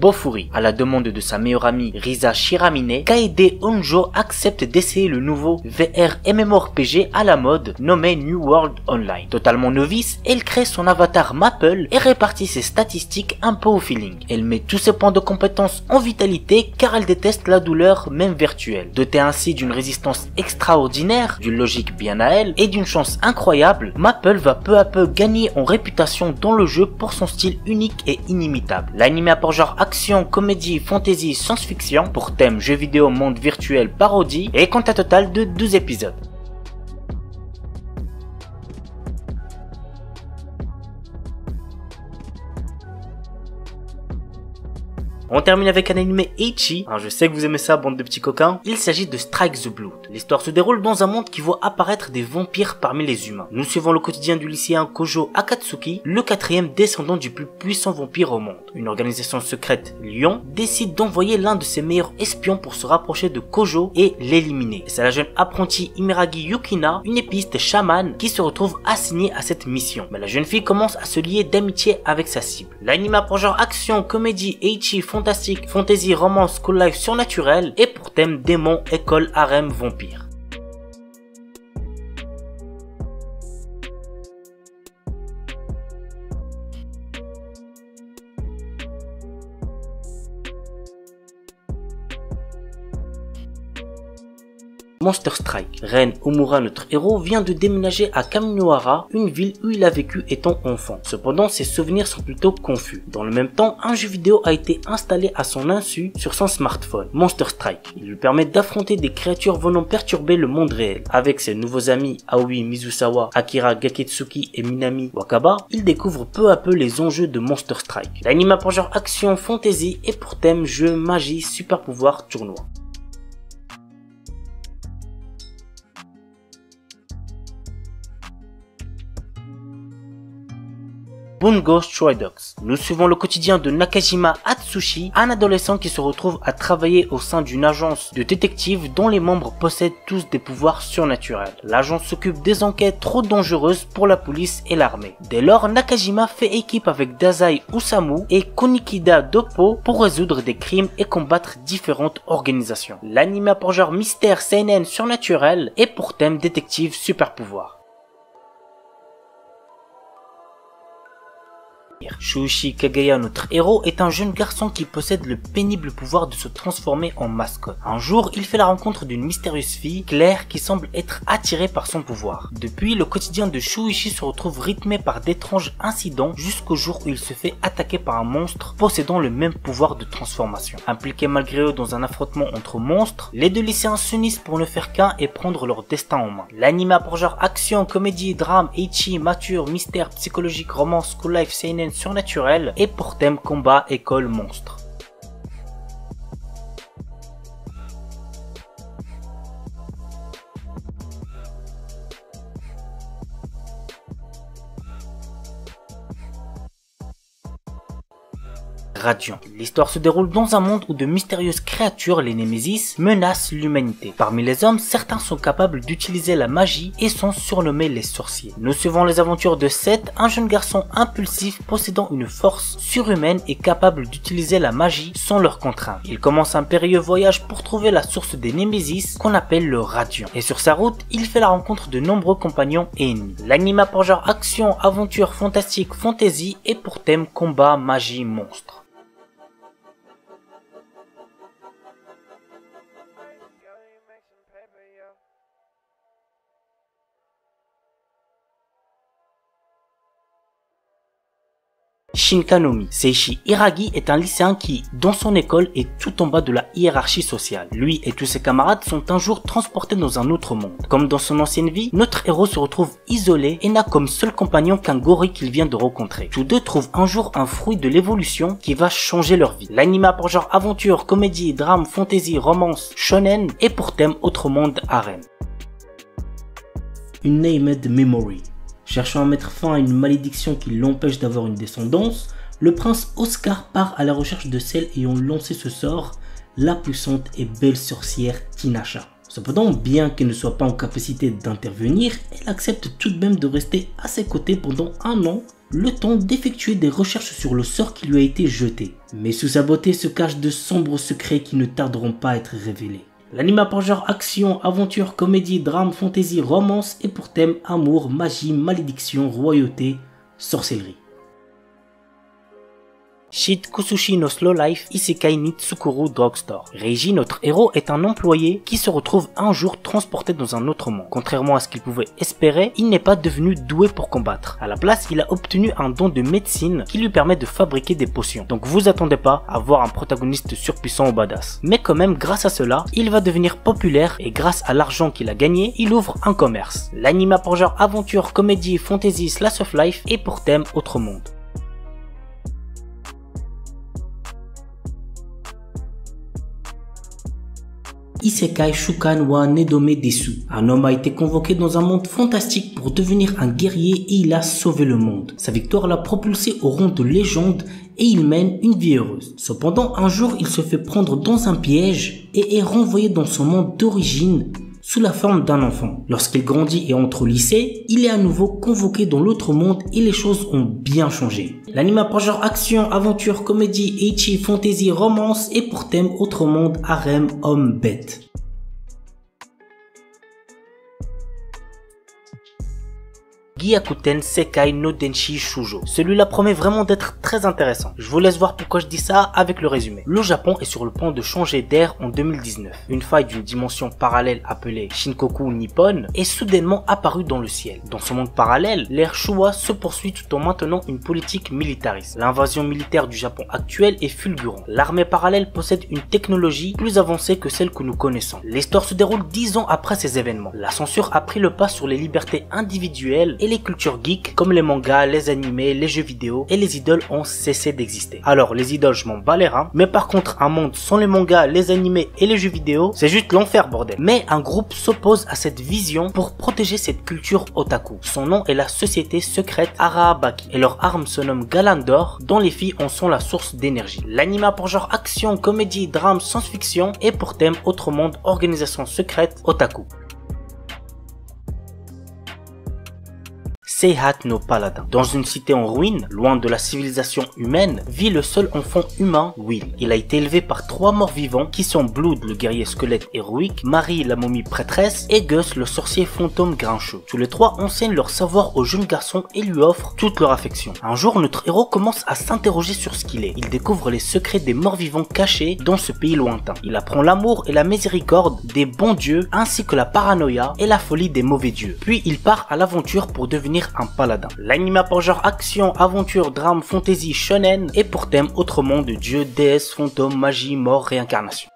Bofuri. À la demande de sa meilleure amie Risa Shiramine, Kaede Honjo accepte d'essayer le nouveau VR MMORPG à la mode nommé New World Online. Totalement novice, elle crée son avatar Maple et répartit ses statistiques un peu au feeling. Elle met tous ses points de compétence en vitalité car elle déteste la douleur même virtuelle. Dotée ainsi d'une résistance extraordinaire, d'une logique bien à elle et d'une chance incroyable, Maple va peu à peu gagner en réputation dans le jeu pour son style unique et inimitable. L'anime a pour genre action, comédie, fantasy, science-fiction, pour thème jeux vidéo, monde virtuel, parodie et compte un total de 12 épisodes. On termine avec un anime ecchi, je sais que vous aimez ça bande de petits coquins, il s'agit de Strike the Blood. L'histoire se déroule dans un monde qui voit apparaître des vampires parmi les humains. Nous suivons le quotidien du lycéen Kojo Akatsuki, le quatrième descendant du plus puissant vampire au monde. Une organisation secrète, Lion, décide d'envoyer l'un de ses meilleurs espions pour se rapprocher de Kojo et l'éliminer. C'est la jeune apprentie Imeragi Yukina, une épiste chamane, qui se retrouve assignée à cette mission. Mais la jeune fille commence à se lier d'amitié avec sa cible. L'anime a pour genre action, comédie, ecchi, fantastique, fantasy, romance, school life surnaturel et pour thème démon, école, harem, vampire. Monster Strike. Ren Omura, notre héros, vient de déménager à Kaminohara, une ville où il a vécu étant enfant. Cependant, ses souvenirs sont plutôt confus. Dans le même temps, un jeu vidéo a été installé à son insu sur son smartphone, Monster Strike. Il lui permet d'affronter des créatures venant perturber le monde réel. Avec ses nouveaux amis Aoi Mizusawa, Akira Gaketsuki et Minami Wakaba, il découvre peu à peu les enjeux de Monster Strike. L'anime a pour genre action, fantasy et pour thème jeu, magie, super pouvoir, tournoi. Bungo Stray Dogs. Nous suivons le quotidien de Nakajima Atsushi, un adolescent qui se retrouve à travailler au sein d'une agence de détectives dont les membres possèdent tous des pouvoirs surnaturels. L'agence s'occupe des enquêtes trop dangereuses pour la police et l'armée. Dès lors, Nakajima fait équipe avec Dazai Osamu et Konikida Doppo pour résoudre des crimes et combattre différentes organisations. L'anime a pour genre mystère seinen surnaturel et pour thème détective super pouvoir. Shuichi Kagaya, notre héros, est un jeune garçon qui possède le pénible pouvoir de se transformer en mascotte. Un jour, il fait la rencontre d'une mystérieuse fille, Claire, qui semble être attirée par son pouvoir. Depuis, le quotidien de Shuichi se retrouve rythmé par d'étranges incidents jusqu'au jour où il se fait attaquer par un monstre possédant le même pouvoir de transformation. Impliqués malgré eux dans un affrontement entre monstres, les deux lycéens s'unissent pour ne faire qu'un et prendre leur destin en main. L'anime a pour genre action, comédie, drame, ecchi, mature, mystère, psychologique, romance, school life, seinen, surnaturel et pour thème combat, école, monstre. Radiant. L'histoire se déroule dans un monde où de mystérieuses créatures, les Némésis, menacent l'humanité. Parmi les hommes, certains sont capables d'utiliser la magie et sont surnommés les sorciers. Nous suivons les aventures de Seth, un jeune garçon impulsif possédant une force surhumaine et capable d'utiliser la magie sans leur contrainte. Il commence un périlleux voyage pour trouver la source des Némésis qu'on appelle le Radiant. Et sur sa route, il fait la rencontre de nombreux compagnons et ennemis. L'anime a pour genre action, aventure, fantastique, fantasy et pour thème combat, magie, monstre. Shinkanomi. Seishi Hiragi est un lycéen qui, dans son école, est tout en bas de la hiérarchie sociale. Lui et tous ses camarades sont un jour transportés dans un autre monde. Comme dans son ancienne vie, notre héros se retrouve isolé et n'a comme seul compagnon qu'un gorille qu'il vient de rencontrer. Tous deux trouvent un jour un fruit de l'évolution qui va changer leur vie. L'anime a pour genre aventure, comédie, drame, fantasy, romance, shonen et pour thème autre monde, harem. Une Named Memory. Cherchant à mettre fin à une malédiction qui l'empêche d'avoir une descendance, le prince Oscar part à la recherche de celle ayant lancé ce sort, la puissante et belle sorcière Tinasha. Cependant, bien qu'elle ne soit pas en capacité d'intervenir, elle accepte tout de même de rester à ses côtés pendant un an le temps d'effectuer des recherches sur le sort qui lui a été jeté. Mais sous sa beauté se cachent de sombres secrets qui ne tarderont pas à être révélés. L'anime a pour genre action, aventure, comédie, drame, fantasy, romance et pour thème amour, magie, malédiction, royauté, sorcellerie. Shit Kusushi no Slow Life Isekai ni Tsukuru Drugstore. Reiji, notre héros, est un employé qui se retrouve un jour transporté dans un autre monde. Contrairement à ce qu'il pouvait espérer, il n'est pas devenu doué pour combattre. À la place, il a obtenu un don de médecine qui lui permet de fabriquer des potions. Donc vous attendez pas à voir un protagoniste surpuissant ou badass. Mais quand même, grâce à cela, il va devenir populaire et grâce à l'argent qu'il a gagné, il ouvre un commerce. L'anime a pour genre aventure, comédie, fantasy, slice of life et pour thème autre monde. Isekai Shukan wa Nedome Desu. Un homme a été convoqué dans un monde fantastique pour devenir un guerrier et il a sauvé le monde. Sa victoire l'a propulsé au rang de légende et il mène une vie heureuse. Cependant, un jour, il se fait prendre dans un piège et est renvoyé dans son monde d'origine sous la forme d'un enfant. Lorsqu'il grandit et entre au lycée, il est à nouveau convoqué dans l'autre monde et les choses ont bien changé. L'anime a pour genre action, aventure, comédie, ecchi, fantasy, romance et pour thème autre monde, harem, homme, bête. Gyakuten Sekai no Denshi Shujo. Celui-là promet vraiment d'être très intéressant. Je vous laisse voir pourquoi je dis ça avec le résumé. Le Japon est sur le point de changer d'ère en 2019. Une faille d'une dimension parallèle appelée Shinkoku Nippon est soudainement apparue dans le ciel. Dans ce monde parallèle, l'ère Showa se poursuit tout en maintenant une politique militariste. L'invasion militaire du Japon actuel est fulgurante. L'armée parallèle possède une technologie plus avancée que celle que nous connaissons. L'histoire se déroule 10 ans après ces événements. La censure a pris le pas sur les libertés individuelles et les cultures geeks comme les mangas, les animés, les jeux vidéo et les idoles ont cessé d'exister. Alors les idoles je m'en bats les reins, mais par contre un monde sans les mangas, les animés et les jeux vidéo, c'est juste l'enfer bordel. Mais un groupe s'oppose à cette vision pour protéger cette culture otaku. Son nom est la société secrète Arahabaki et leur arme se nomme Galandor dont les filles en sont la source d'énergie. L'anime a pour genre action, comédie, drame, science-fiction et pour thème autre monde, organisation secrète otaku. Seihat no Paladin. Dans une cité en ruine, loin de la civilisation humaine, vit le seul enfant humain, Will. Il a été élevé par 3 morts vivants qui sont Blood, le guerrier squelette héroïque, Marie, la momie prêtresse et Gus, le sorcier fantôme grincheux. Tous les 3 enseignent leur savoir au jeune garçon et lui offrent toute leur affection. Un jour, notre héros commence à s'interroger sur ce qu'il est. Il découvre les secrets des morts vivants cachés dans ce pays lointain. Il apprend l'amour et la miséricorde des bons dieux ainsi que la paranoïa et la folie des mauvais dieux. Puis il part à l'aventure pour devenir un paladin. L'anime a pour genre action, aventure, drame, fantasy, shonen et pour thème autre monde, dieu, déesse, fantôme, magie, mort, réincarnation.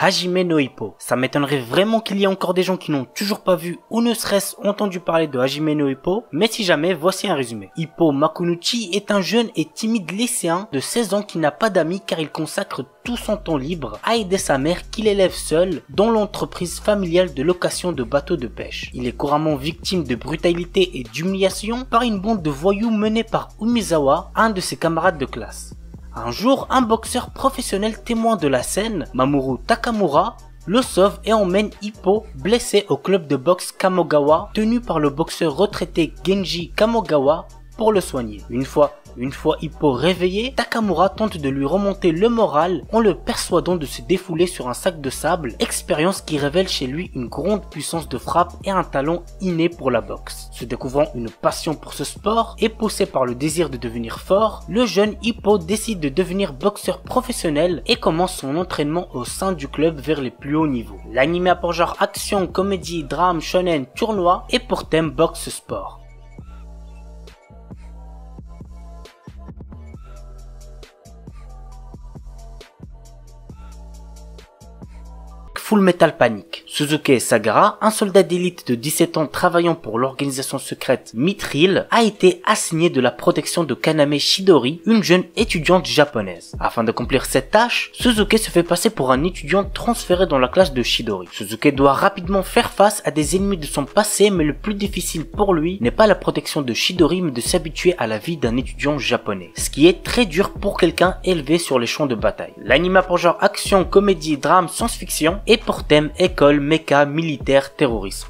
Hajime no Ippo. Ça m'étonnerait vraiment qu'il y ait encore des gens qui n'ont toujours pas vu ou ne serait-ce entendu parler de Hajime no Ippo, mais si jamais, voici un résumé. Ippo Makunuchi est un jeune et timide lycéen de 16 ans qui n'a pas d'amis car il consacre tout son temps libre à aider sa mère qu'il élève seule dans l'entreprise familiale de location de bateaux de pêche. Il est couramment victime de brutalité et d'humiliation par une bande de voyous menée par Umizawa, un de ses camarades de classe. Un jour, un boxeur professionnel témoin de la scène, Mamoru Takamura, le sauve et emmène Ippo blessé au club de boxe Kamogawa, tenu par le boxeur retraité Genji Kamogawa pour le soigner. Une fois Ippo réveillé, Takamura tente de lui remonter le moral en le persuadant de se défouler sur un sac de sable, expérience qui révèle chez lui une grande puissance de frappe et un talent inné pour la boxe. Se découvrant une passion pour ce sport et poussé par le désir de devenir fort, le jeune Ippo décide de devenir boxeur professionnel et commence son entraînement au sein du club vers les plus hauts niveaux. L'anime a pour genre action, comédie, drame, shonen, tournoi et pour thème boxe sport. Full Metal Panic. Suzuki Sagara, un soldat d'élite de 17 ans travaillant pour l'organisation secrète Mithril, a été assigné de la protection de Kaname Shidori, une jeune étudiante japonaise. Afin d'accomplir cette tâche, Suzuki se fait passer pour un étudiant transféré dans la classe de Shidori. Suzuki doit rapidement faire face à des ennemis de son passé, mais le plus difficile pour lui n'est pas la protection de Shidori, mais de s'habituer à la vie d'un étudiant japonais. Ce qui est très dur pour quelqu'un élevé sur les champs de bataille. L'anime a pour genre action, comédie, drame, science-fiction et pour thème école, méca, militaire, terrorisme.